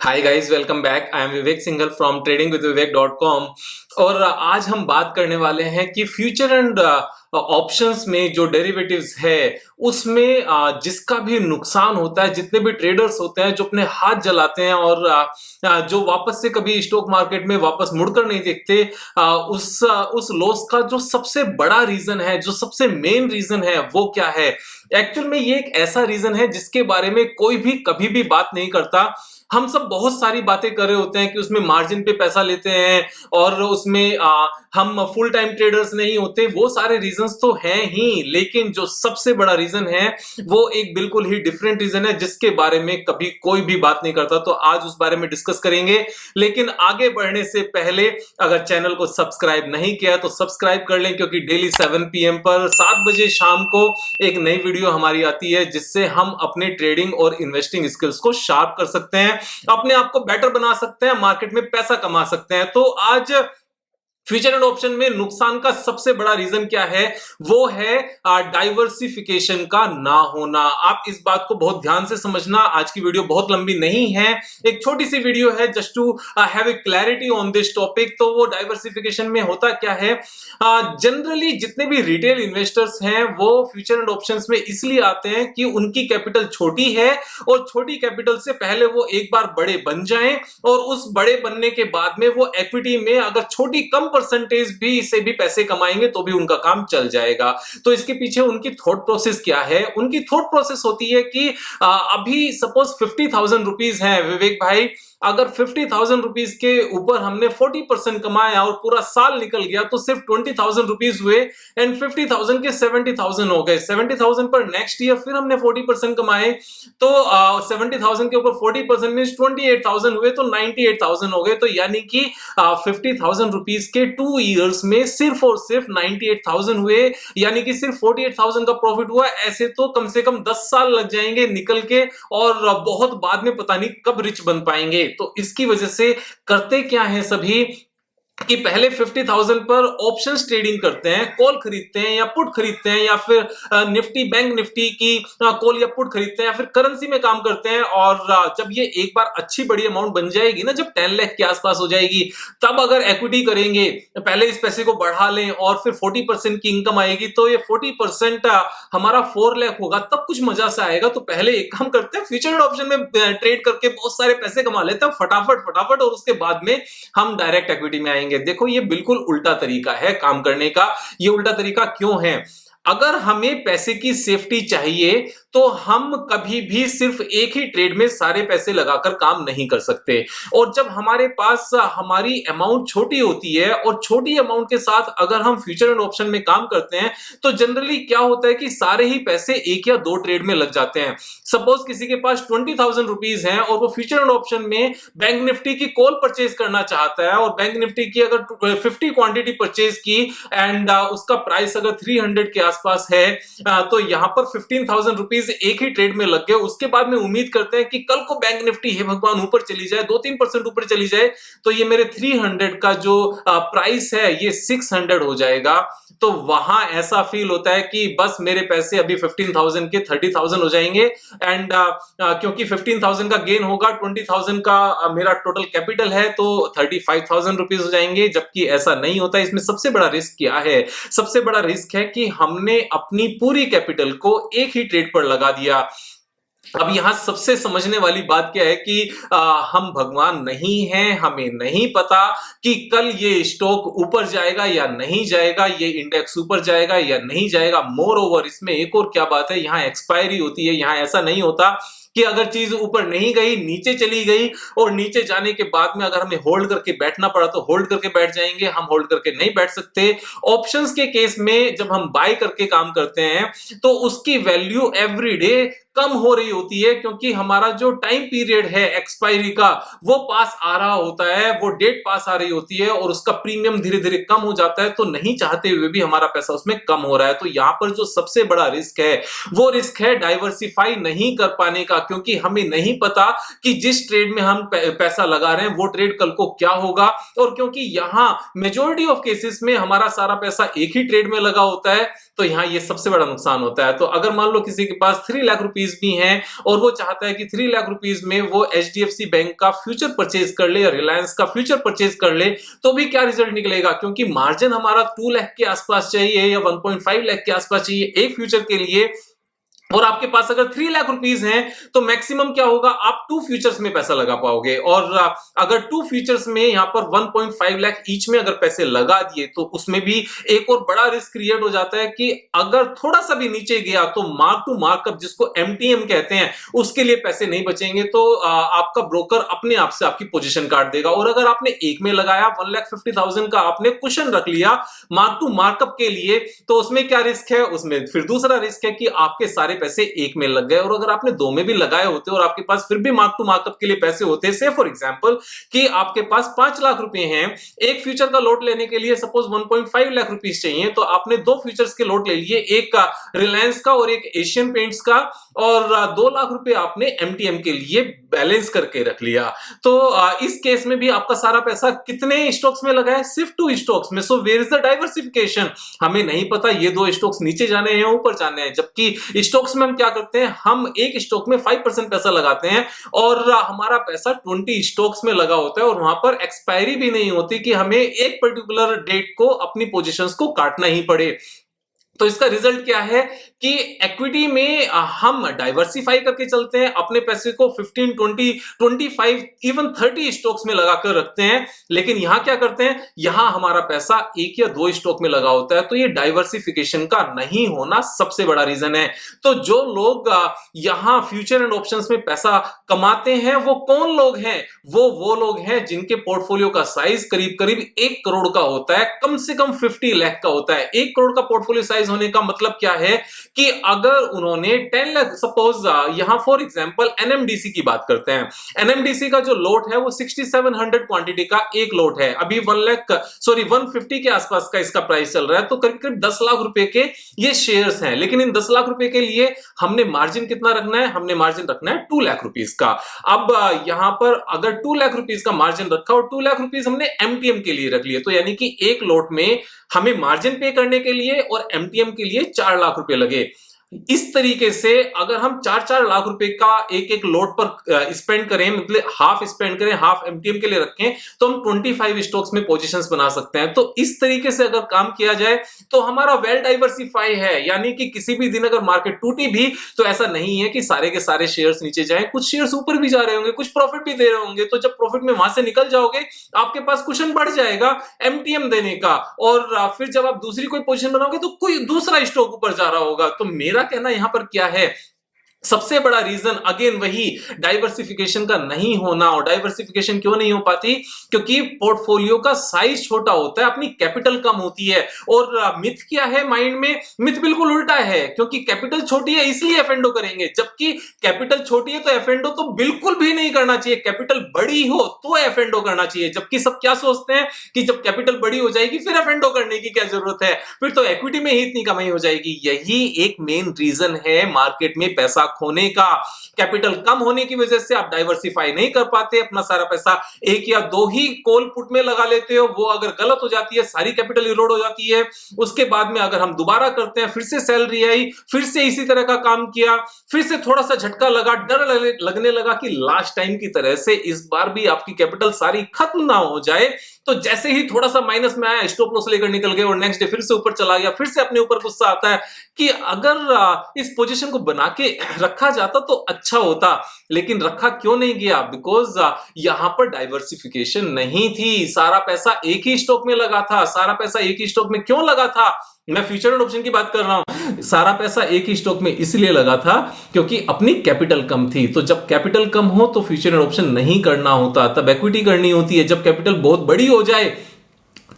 Hi guys, welcome back. I am Vivek Singhal from tradingwithvivek.com। और आज हम बात करने वाले हैं कि फ्यूचर एंड ऑप्शंस में जो डेरिवेटिव्स है उसमें जिसका भी नुकसान होता है, जितने भी ट्रेडर्स होते हैं जो अपने हाथ जलाते हैं और जो वापस से कभी स्टॉक मार्केट में वापस मुड़कर नहीं देखते, उस लॉस का जो सबसे बड़ा रीजन है, जो सबसे मेन रीजन है, वो क्या है। एक्चुअल में ये एक ऐसा रीजन है जिसके बारे में कोई भी कभी भी बात नहीं करता। हम सब बहुत सारी बातें कर रहे होते हैं कि उसमें मार्जिन पे पैसा लेते हैं और उसमें हम फुल टाइम ट्रेडर्स नहीं होते। वो सारे रीजंस तो हैं ही, लेकिन जो सबसे बड़ा रीजन है वो एक बिल्कुल ही डिफरेंट रीजन है जिसके बारे में कभी कोई भी बात नहीं करता। तो आज उस बारे में डिस्कस करेंगे, लेकिन आगे बढ़ने से पहले अगर चैनल को सब्सक्राइब नहीं किया तो सब्सक्राइब कर लें, क्योंकि डेली 7 PM पर 7 बजे शाम को एक नई वीडियो हमारी आती है जिससे हम अपने ट्रेडिंग और इन्वेस्टिंग स्किल्स को शार्प कर सकते हैं, अपने आप को बेटर बना सकते हैं, मार्केट में पैसा कमा सकते हैं। तो आज फ्यूचर एंड ऑप्शन में नुकसान का सबसे बड़ा रीजन क्या है, वो है डाइवर्सिफिकेशन का ना होना। आप इस बात को बहुत ध्यान से समझना। आज की वीडियो बहुत लंबी नहीं है, एक छोटी सी वीडियो है just to have a clarity on this topic. तो वो डाइवर्सिफिकेशन में होता क्या है, जनरली जितने भी रिटेल इन्वेस्टर्स हैं वो फ्यूचर एंड ऑप्शंस में इसलिए आते हैं कि उनकी कैपिटल छोटी है और छोटी कैपिटल से पहले वो एक बार बड़े बन जाएं, और उस बड़े बनने के बाद में वो इक्विटी में अगर छोटी कम परसेंटेज भी से भी पैसे कमाएंगे तो भी उनका काम चल जाएगा। तो इसके पीछे उनकी थॉट प्रोसेस क्या है? उनकी थॉट प्रोसेस होती है कि अभी सपोज 50,000 रुपीज है विवेक भाई, अगर 50,000 रुपीज के ऊपर हमने 40% कमाया और पूरा साल निकल गया तो सिर्फ 20,000 रुपीज हुए, एंड 50,000 के 70,000 हो गए। 70,000 पर नेक्स्ट ईयर फिर हमने 40% कमाए, तो 70,000 के ऊपर 40% मींस 28,000 हुए, तो 98,000 हो गए। तो यानी कि 50,000 रुपीज के 2 इयर्स में सिर्फ और सिर्फ 98,000 हुए, यानी कि सिर्फ 48,000 का प्रॉफिट हुआ। ऐसे तो कम से कम 10 साल लग जाएंगे निकल के, और बहुत बाद में पता नहीं कब रिच बन पाएंगे। तो इसकी वजह से करते क्या है सभी कि पहले 50,000 पर ऑप्शंस ट्रेडिंग करते हैं, कॉल खरीदते हैं या पुट खरीदते हैं, या फिर निफ्टी बैंक निफ्टी की कॉल या पुट खरीदते हैं, या फिर करेंसी में काम करते हैं। और जब ये एक बार अच्छी बड़ी अमाउंट बन जाएगी ना, जब 10 लाख के आसपास हो जाएगी, तब अगर इक्विटी करेंगे, पहले इस पैसे को बढ़ा लें और फिर 40% की इनकम आएगी, तो ये 40% हमारा 4 लाख होगा, तब कुछ मजा सा आएगा। तो पहले एक काम करते हैं, फ्यूचर ऑप्शन में ट्रेड करके बहुत सारे पैसे कमा लेते हैं फटाफट फटाफट, और उसके बाद में हम डायरेक्ट इक्विटी में आएंगे। देखो, ये बिल्कुल उल्टा तरीका है काम करने का। ये उल्टा तरीका क्यों है? अगर हमें पैसे की सेफ्टी चाहिए तो हम कभी भी सिर्फ एक ही ट्रेड में सारे पैसे लगाकर काम नहीं कर सकते। और जब हमारे पास हमारी अमाउंट छोटी होती है और छोटी अमाउंट के साथ अगर हम फ्यूचर एंड ऑप्शन में काम करते हैं, तो जनरली क्या होता है कि सारे ही पैसे एक या दो ट्रेड में लग जाते हैं। सपोज किसी के पास 20,000 रुपीज है और वो फ्यूचर एंड ऑप्शन में बैंक निफ्टी की कॉल परचेज करना चाहता है, और बैंक निफ्टी की अगर 50 क्वांटिटी परचेज की एंड उसका प्राइस अगर 300 के आसपास है, तो यहां पर 15,000 रुपीज एक ही ट्रेड में लग गए। उसके बाद में उम्मीद करते हैं कि कल को बैंक निफ्टी हे भगवान ऊपर चली जाए, 2-3% ऊपर चली जाए, तो ये मेरे 300 का जो प्राइस है ये 600 हो जाएगा। तो वहां ऐसा फील होता है कि बस मेरे पैसे अभी 15,000 के 30,000 हो जाएंगे, एंड क्योंकि 15,000 का गेन होगा, 20,000 का मेरा टोटल कैपिटल है, तो 35,000 रुपीज हो जाएंगे। जबकि ऐसा नहीं होता। इसमें सबसे बड़ा रिस्क क्या है? सबसे बड़ा रिस्क है कि हमने अपनी पूरी कैपिटल को एक ही ट्रेड पर लगा दिया। अब यहां सबसे समझने वाली बात क्या है कि हम भगवान नहीं हैं, हमें नहीं पता कि कल ये स्टॉक ऊपर जाएगा या नहीं जाएगा, ये इंडेक्स ऊपर जाएगा या नहीं जाएगा। मोर ओवर इसमें एक और क्या बात है, यहां एक्सपायरी होती है। यहां ऐसा नहीं होता कि अगर चीज ऊपर नहीं गई, नीचे चली गई, और नीचे जाने के बाद में अगर हमें होल्ड करके बैठना पड़ा तो होल्ड करके बैठ जाएंगे। हम होल्ड करके नहीं बैठ सकते। ऑप्शंस के केस में जब हम बाय करके काम करते हैं तो उसकी वैल्यू एवरी डे कम हो रही होती है, क्योंकि हमारा जो टाइम पीरियड है एक्सपायरी का वो पास आ रहा होता है, वो डेट पास आ रही होती है, और उसका प्रीमियम धीरे धीरे कम हो जाता है। तो नहीं चाहते हुए भी हमारा पैसा उसमें कम हो रहा है। तो यहां पर जो सबसे बड़ा रिस्क है वो रिस्क है डाइवर्सिफाई नहीं कर पाने का, क्योंकि हमें नहीं पता कि जिस ट्रेड में हम पैसा लगा रहे हैं वो ट्रेड कल को क्या होगा। और क्योंकि यहां मेजॉरिटी ऑफ केसेस में हमारा सारा पैसा एक ही ट्रेड में लगा होता है, तो यहां ये सबसे बड़ा नुकसान होता है। तो अगर मान लो किसी के पास 3 लाख रुपीस रुपीज भी हैं और वो चाहता है कि 3 लाख रुपीज में वो HDFC बैंक का फ्यूचर परचेज कर ले या रिलायंस का फ्यूचर परचेज कर ले, तो भी क्या रिजल्ट निकलेगा? क्योंकि मार्जिन हमारा 2 लाख के आसपास चाहिए या 1.5 लाख के आसपास चाहिए एक फ्यूचर के लिए, और आपके पास अगर 3 लाख रुपीज हैं तो मैक्सिमम क्या होगा, आप 2 फ्यूचर्स में पैसा लगा पाओगे। और अगर 2 फ्यूचर्स में यहां पर 1.5 लाख ईच में अगर पैसे लगा दिए तो उसमें भी एक और बड़ा रिस्क क्रिएट हो जाता है कि अगर थोड़ा सा भी नीचे गया तो मार्क टू मार्कअप, जिसको MTM कहते हैं, उसके लिए पैसे नहीं बचेंगे, तो आपका ब्रोकर अपने आप से आपकी पोजीशन काट देगा। और अगर आपने एक में लगाया 1,50,000 का आपने कुशन रख लिया मार्क टू मार्कअप के लिए, तो उसमें क्या रिस्क है? उसमें फिर दूसरा रिस्क है कि आपके सारे पैसे एक में लग गए। और अगर आपने दो में भी लगाए होते और आपके पास फिर भी मार्क टू मार्कअप के लिए पैसे होते, से फॉर एग्जांपल कि आपके पास 5 लाख रुपए हैं, एक फ्यूचर का लोट लेने के लिए सपोज 1.5 लाख रुपीस चाहिए, तो आपने 2 फ्यूचर्स के लोट ले लिए, एक रिलायंस का और एक एशियन पेंट्स का, और 2 लाख रुपए आपने MTM के लिए बैलेंस करके रख लिया। तो इस केस में भी आपका सारा पैसा कितने स्टॉक्स में लगा है? सिर्फ 2 स्टॉक्स में। So where is the diversification? हमें नहीं पता ये 2 स्टॉक्स नीचे जाने हैं या ऊपर जाने हैं, जबकि स्टॉक्स में हम क्या करते हैं, हम एक स्टॉक में 5% पैसा लगाते हैं और हमारा पैसा 20 स्टॉक्स में लगा होता है, और वहां पर एक्सपायरी भी नहीं होती कि हमें एक पर्टिकुलर डेट को अपनी पोजीशंस को काटना ही पड़े। तो इसका रिजल्ट क्या है कि इक्विटी में हम डाइवर्सिफाई करके चलते हैं, अपने पैसे को 15, 20, 25, इवन 30 स्टॉक्स में लगाकर रखते हैं, लेकिन यहां क्या करते हैं, यहां हमारा पैसा एक या 2 स्टॉक में लगा होता है। तो ये डाइवर्सिफिकेशन का नहीं होना सबसे बड़ा रीजन है। तो जो लोग यहां फ्यूचर एंड ऑप्शंस में पैसा कमाते हैं वो कौन लोग हैं? वो लोग हैं जिनके पोर्टफोलियो का साइज करीब करीब 1 करोड़ का होता है, कम से कम 50 लाख का होता है। 1 करोड़ का पोर्टफोलियो साइज होने का मतलब क्या है कि अगर उन्होंने 10 लाख, सपोज यहां फॉर एग्जांपल NMDC की बात करते हैं, NMDC का जो लोट है वो 6700 क्वांटिटी का एक लोट है, अभी 150 के आसपास का इसका प्राइस चल रहा है, तो करीब करीब 10 लाख रुपए के ये शेयर्स हैं। लेकिन इन 10 लाख रुपए के लिए हमने मार्जिन कितना रखना है? हमने मार्जिन रखना है 2 लाख रुपीस का। अब यहां पर अगर 2 लाख रुपीस का मार्जिन रखा और 2 लाख रुपीस हमने MTM के लिए रख लिए, तो यानी कि एक लोट में हमें मार्जिन पे करने के लिए और MTM के लिए 4 लाख रुपए लगे। इस तरीके से अगर हम 4-4 लाख रुपए का एक एक लोट पर स्पेंड करें, मतलब हाफ स्पेंड करें, हाफ MTM के लिए रखें, तो हम 25 स्टॉक्स में पोजीशंस बना सकते हैं। तो इस तरीके से अगर काम किया जाए तो हमारा वेल डाइवर्सिफाई है, यानी कि किसी भी दिन अगर मार्केट टूटी भी तो ऐसा नहीं है कि सारे के सारे शेयर्स नीचे जाएं, कुछ शेयर्स ऊपर भी जा रहे होंगे, कुछ प्रॉफिट भी दे रहे होंगे। तो जब प्रॉफिट में वहां से निकल जाओगे आपके पास कुशन बढ़ जाएगा MTM देने का, और फिर जब आप दूसरी कोई पोजीशन बनाओगे तो कोई दूसरा स्टॉक ऊपर जा रहा होगा। तो मेरा कहना यहां पर क्या है, सबसे बड़ा रीजन अगेन वही डाइवर्सिफिकेशन का नहीं होना। और डाइवर्सिफिकेशन क्यों नहीं हो पाती? क्योंकि पोर्टफोलियो का साइज छोटा होता है, अपनी कैपिटल कम होती है। और मिथ क्या है माइंड में? मिथ बिल्कुल उल्टा है, क्योंकि कैपिटल छोटी है इसलिए एफएनडो करेंगे, जबकि कैपिटल छोटी है तो एफएनडो तो बिल्कुल भी नहीं करना चाहिए, कैपिटल बड़ी हो तो एफएनडो करना चाहिए। जबकि सब क्या सोचते हैं कि जब कैपिटल बड़ी हो जाएगी फिर एफएनडो करने की क्या जरूरत है, फिर तो इक्विटी में ही इतनी कमाई हो जाएगी। यही एक मेन रीजन है मार्केट में पैसा खोने का। कैपिटल कम होने की वजह से आप डाइवर्सिफाई नहीं कर पाते, अपना सारा पैसा एक या 2 ही कॉल पुट में लगा लेते हो, वो अगर गलत हो जाती है सारी कैपिटल इरोड हो जाती है। उसके बाद में अगर हम दोबारा करते हैं, फिर से सैलरी आई, फिर से इसी तरह का काम किया, फिर से थोड़ा सा झटका लगा, डर लगने लगा कि लास्ट टाइम की तरह से इस बार भी आपकी कैपिटल सारी खत्म ना हो जाए, तो जैसे ही थोड़ा सा माइनस में आया स्टॉप लॉस लेकर निकल गए और नेक्स्ट डे फिर से ऊपर चला गया। फिर से अपने ऊपर गुस्सा आता है कि अगर इस पोजीशन को बना के रखा जाता तो अच्छा होता, लेकिन रखा क्यों नहीं गया? बिकॉज यहां पर डाइवर्सिफिकेशन नहीं थी, सारा पैसा एक ही स्टॉक में लगा था। सारा पैसा एक ही स्टॉक में क्यों लगा था? मैं फ्यूचर एंड ऑप्शन की बात कर रहा हूं। सारा पैसा एक ही स्टॉक में इसलिए लगा था क्योंकि अपनी कैपिटल कम थी। तो जब कैपिटल कम हो तो फ्यूचर एंड ऑप्शन नहीं करना होता, तब इक्विटी करनी होती है। जब कैपिटल बहुत बड़ी हो जाए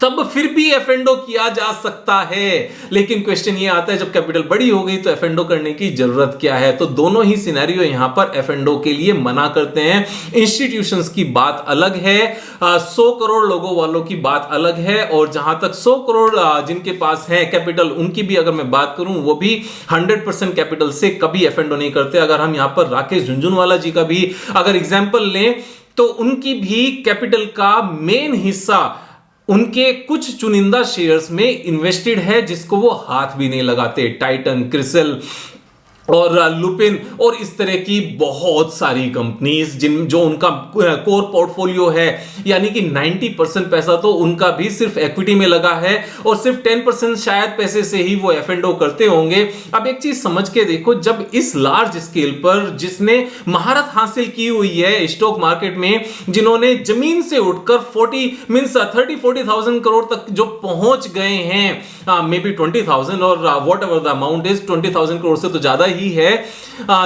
तब फिर भी एफएनडो किया जा सकता है, लेकिन क्वेश्चन ये आता है जब कैपिटल बड़ी हो गई तो एफएनडो करने की जरूरत क्या है? तो दोनों ही सिनेरियो यहां पर एफएनडो के लिए मना करते हैं। इंस्टीट्यूशंस की बात अलग है, 100 करोड़ लोगों वालों की बात अलग है, और जहां तक 100 करोड़ जिनके पास है कैपिटल, उनकी भी अगर मैं बात करूं, वो भी 100% कैपिटल से कभी एफएनडो नहीं करते। अगर हम यहां पर राकेश झुनझुनवाला जी का भी अगर एग्जाम्पल लें तो उनकी भी कैपिटल का मेन हिस्सा उनके कुछ चुनिंदा शेयर्स में इन्वेस्टेड है जिसको वो हाथ भी नहीं लगाते। टाइटन, क्रिसिल और लुपिन और इस तरह की बहुत सारी कंपनीज जो उनका कोर पोर्टफोलियो है, यानी कि 90% पैसा तो उनका भी सिर्फ इक्विटी में लगा है और सिर्फ 10% शायद पैसे से ही वो F&O करते होंगे। अब एक चीज समझ के देखो, जब इस लार्ज स्केल पर जिसने महारत हासिल की हुई है स्टॉक मार्केट में, जिन्होंने जमीन से उठकर 30-40,000 करोड़ तक जो पहुंच गए हैं, मे बी 20,000 और what ever the amount is, 20,000 crore से तो ज्यादा ही है,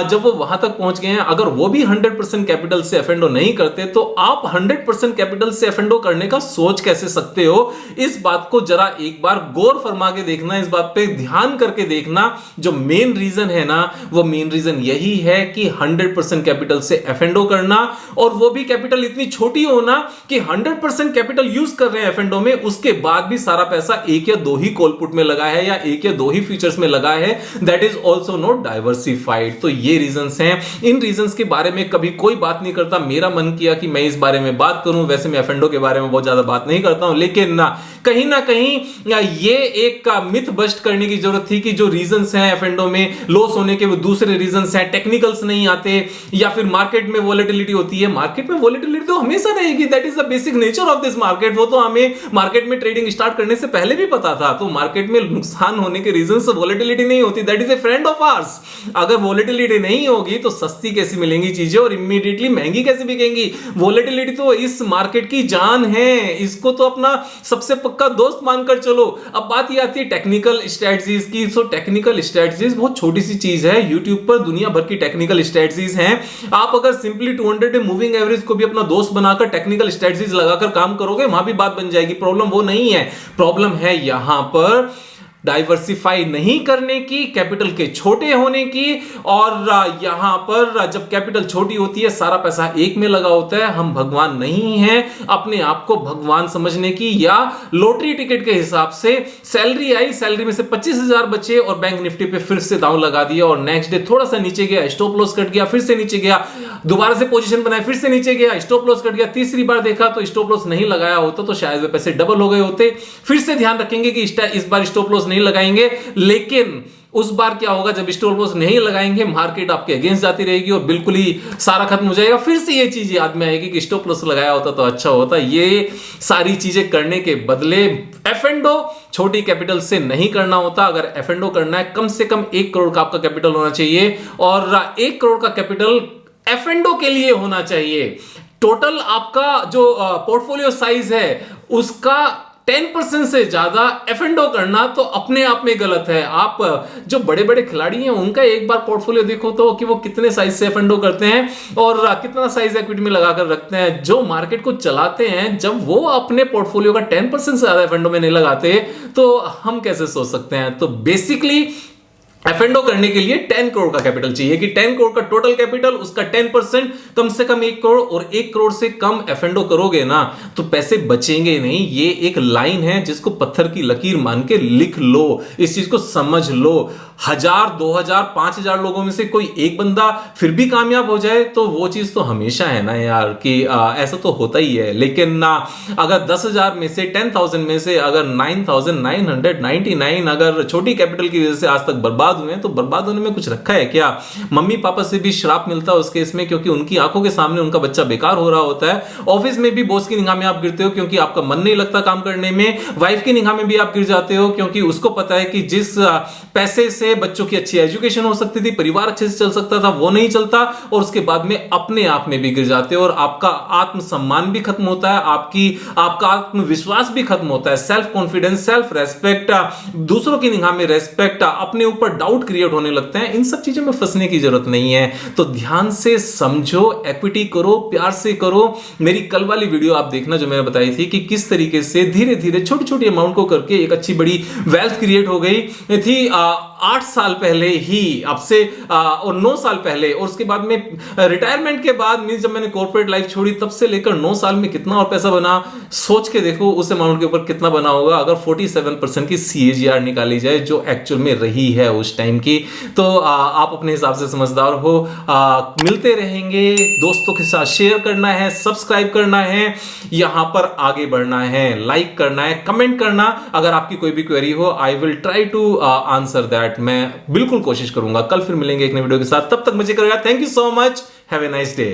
जब वो वहां तक पहुंच गए हैं, अगर वो भी 100% कैपिटल से F&O नहीं करते तो आप 100% कैपिटल से F&O करने का सोच कैसे सकते हो? इस बात को जरा एक बार गौर फरमा के देखना, इस बात पे ध्यान करके देखना। जो मेन रीजन है ना, वो मेन रीजन यही है कि 100% कैपिटल से F&O करना, और वो भी कैपिटल इतनी छोटी होना कि 100% कैपिटल यूज कर रहे हैं F&O में, उसके बाद भी सारा पैसा एक या दो ही कॉल पुट में लगा है या एक या दो ही फ्यूचर्स में लगा है, that is also not diversified. तो ये रीजंस हैं। इन रीजंस के बारे में कभी कोई बात नहीं करता, मेरा मन किया कि मैं इस बारे में बात करूं। वैसे मैं F&O के बारे में बहुत ज्यादा बात नहीं करता हूं, लेकिन ना कहीं ये एक मिथ बस्ट करने की जरूरत थी कि जो रीजंस हैं F&O में लॉस होने के वो दूसरे रीजंस हैं, टेक्निकल्स नहीं आते, या फिर मार्केट में वॉलेटिलिटी होती है। मार्केट में वॉलेटिलिटी तो हमेशा रहेगी, that is the basic nature of this market. वो तो हमें मार्केट में ट्रेडिंग स्टार्ट करने से पहले भी पता था। तो मार्केट में नुकसान होने के रीजन से वॉलेटिलिटी नहीं होती, that is a friend of hours. अगर वॉलेटिलिटी नहीं होगी तो सस्ती कैसी मिलेंगी चीजें और इमीडिएटली महंगी कैसे बिकेंगी? वॉलेटिलिटी तो इस मार्केट की जान है, इसको तो अपना सबसे पक्का दोस्त मानकर चलो। अब बात ये आती है टेक्निकल स्ट्रेटजीज की। सो टेक्निकल स्ट्रेटजीज बहुत छोटी सी चीज है, यूट्यूब पर दुनिया भर की टेक्निकल स्ट्रेटजीज हैं। आप अगर सिंपली 200 डे मूविंग एवरेज को भी अपना दोस्त बनाकर टेक्निकल स्ट्रेटजीज लगाकर काम करोगे, वहां भी बात बन जाएगी। प्रॉब्लम वो नहीं है, प्रॉब्लम है यहां पर डाइवर्सिफाई नहीं करने की, कैपिटल के छोटे होने की। और यहां पर जब कैपिटल छोटी होती है, सारा पैसा एक में लगा होता है। हम भगवान नहीं हैं अपने आप को भगवान समझने की, या लॉटरी टिकट के हिसाब से सैलरी आई, सैलरी में से 25,000 बचे और बैंक निफ्टी पे फिर से दांव लगा दिया और नेक्स्ट डे थोड़ा सा नीचे गया, स्टॉप लॉस कट गया, फिर से नीचे गया, दोबारा से पोजीशन बनाई, फिर से नीचे गया, स्टॉप लॉस कट गया, तीसरी बार देखा तो स्टॉप लॉस नहीं लगाया होता तो शायद वे पैसे डबल हो गए होते। फिर से ध्यान रखेंगे कि इस बार स्टॉप लॉस नहीं लगाएंगे, लेकिन उस बार क्या होगा, जब स्टॉप लॉस नहीं लगाएंगे मार्केट आपके अगेंस्ट जाती रहेगी और बिल्कुल ही सारा खत्म हो जाएगा। फिर से ये चीज याद में आएगी कि स्टॉप लॉस लगाया होता तो अच्छा होता। ये सारी चीजें करने के बदले F&O छोटी कैपिटल से नहीं करना होता। अगर F&O करना है, कम से कम 1 करोड़ का आपका कैपिटल होना चाहिए और 1 करोड़ का कैपिटल F&O के लिए होना चाहिए। टोटल आपका जो पोर्टफोलियो साइज है उसका 10% से ज्यादा F&O करना तो अपने आप में गलत है। आप जो बड़े बड़े खिलाड़ी हैं उनका एक बार पोर्टफोलियो देखो तो कि वो कितने साइज से F&O करते हैं और कितना साइज इक्विटी में लगाकर रखते हैं। जो मार्केट को चलाते हैं, जब वो अपने पोर्टफोलियो का 10% से ज्यादा F&O में नहीं लगाते तो हम कैसे सोच सकते हैं? तो बेसिकली F&O करने के लिए 10 करोड़ का कैपिटल चाहिए कि 10 करोड़ का टोटल कैपिटल, उसका 10% कम से कम 1 करोड़, और 1 करोड़ से कम F&O करोगे ना तो पैसे बचेंगे नहीं। ये एक लाइन है जिसको पत्थर की लकीर मान के लिख लो, इस चीज को समझ लो। 1000, 2000, 5000 लोगों में से कोई एक बंदा फिर भी कामयाब हो जाए तो वो चीज तो हमेशा है ना यार कि ऐसा तो होता ही है। लेकिन अगर 10,000 में से 10,000 में से अगर 9,999 अगर छोटी कैपिटल की वजह से आज तक बर्बाद हुए हैं तो बर्बाद होने में कुछ रखा है क्या? मम्मी पापा से भी श्राप मिलता है उस केस में, क्योंकि उनकी आंखों के सामने उनका बच्चा बेकार हो रहा होता है। ऑफिस में भी बॉस की निगाह में आप गिरते हो क्योंकि आपका मन नहीं लगता काम करने में। वाइफ की निगाह में भी आप गिर जाते हो क्योंकि उसको पता है कि जिस पैसे से बच्चों की अच्छी एजुकेशन हो सकती थी, परिवार अच्छे से चल सकता था, वो नहीं चलता, और उसके बाद में अपने आप में भी गिर जाते हो और आपका आत्मसम्मान भी खत्म होता है, आपका आत्मविश्वास भी खत्म होता है, सेल्फ कॉन्फिडेंस, सेल्फ रेस्पेक्ट, दूसरों की निगाह में रेस्पेक्ट, अपने ऊपर डाउट क्रिएट होने लगते हैं। इन सब चीजों में फंसने की जरूरत नहीं है। तो ध्यान से समझो, एक्विटी करो, प्यार से करो। मेरी कल वाली वीडियो आप देखना जो मैंने बताई थी कि किस तरीके से धीरे धीरे छोटी छोटी अमाउंट को करके एक अच्छी बड़ी वेल्थ क्रिएट हो गई थी 8 साल पहले ही, अब से और 9 साल पहले, और उसके बाद में रिटायरमेंट के बाद मींस जब मैंने कॉर्पोरेट लाइफ छोड़ी तब से लेकर 9 साल में कितना और पैसा बना, सोच के देखो उस अमाउंट के ऊपर कितना बना होगा अगर 47% की CAGR निकाली जाए जो एक्चुअल में रही है उस मच टाइम की। तो आप अपने हिसाब से समझदार हो। मिलते रहेंगे, दोस्तों के साथ शेयर करना है, सब्सक्राइब करना है, यहां पर आगे बढ़ना है, लाइक करना है, कमेंट करना। अगर आपकी कोई भी क्वेरी हो, I will try to answer that. मैं बिल्कुल कोशिश करूंगा। कल फिर मिलेंगे एक नई वीडियो के साथ, तब तक मुझे करेगा। Thank you so much, have a nice day.